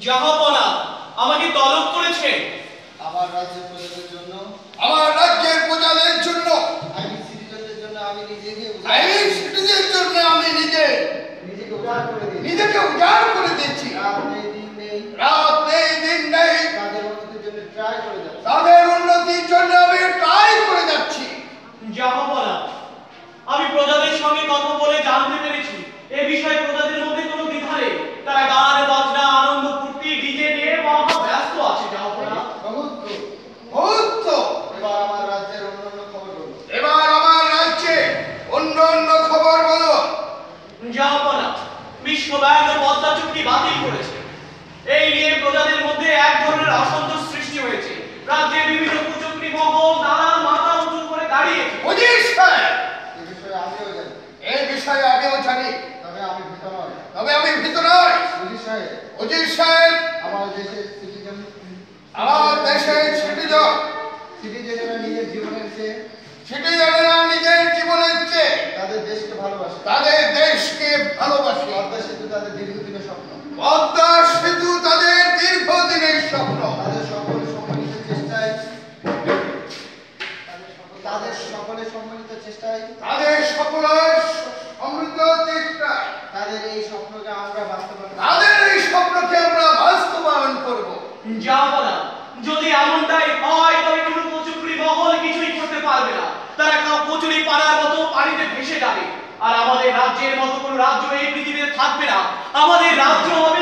জাহাপনা আমাকে তলব করেছে আমার রাজ্যের প্রজাদের জন্য, আমার রাজ্যের প্রজাদের জন্য, আইনি সিটিজেনদের জন্য আমি নিজেকে নিজেকে উজাড় করে দিচ্ছি। রাত নেই দিন নেই, রাত নেই দিন নেই, তাদের উন্নতির জন্য ট্রাই করে যাচ্ছি। তাদের উন্নতির জন্য আমি ট্রাই করে যাচ্ছি। জাহাপনা আমি প্রজাদের সঙ্গে কথা বলে জানতে পেরেছি এ বিষয়ে প্রজাদের মধ্যে কোনো দ্বিধা নেই। তারা গান বাজনা আনন্দ ফুর্তি ডিজে নিয়ে মহা ব্যস্ত আছে। জাহাপনা এবার আমার রাজ্যের অন্যান্য খবর বলুন। এবার আমার রাজ্যে অন্য খবর বলো। জাহাপনা বিশ্বব্যাংক পদ্মা চুক্তি বাতিল করেছে। এই নিয়ে প্রজাদের মধ্যে এক ধরনের অসন্তোষ সৃষ্টি হয়েছে। রাজ্যের বিভিন্ন কুচক্রী মহল দালাল মাথা উঁচু করে দাঁড়িয়েছে। উজির সাহেব, এই বিষয়ে আমিও জানি, এই বিষয়ে আমিও জানি, তবে আমি ভীত নয়। আমি ভীত নয়। উজির সাহেব, আমার দেশের সিটিজেন, আমার দেশের সিটিজেনেরা নিজের জীবনের চেয়ে, সিটিজেনেরা নিজের জীবনের চেয়ে তাদের দেশকে ভালোবাসে। তাদের দেশকে ভালোবাসে। পদ্মা সেতু তাদের দীর্ঘদিনের স্বপ্ন। পদ্মা সেতু তাদের দীর্ঘদিনের স্বপ্ন। তাদের সকলের সম্মিলিত চেষ্টায় তাদের এই স্বপ্নকে আমরা বাস্তবায়ন করব। জাহাপনা যদি এমনটাই হয় তবে কোনো কচুরি মহল কিছুই করতে পারবে না। তারা কচুরি পাড়ার মতো পানিতে ভেসে যাবে। আর আমাদের রাজ্যের মতো কোনো রাজ্য এই পৃথিবীতে থাকবে না। আমাদের রাজ্য হবে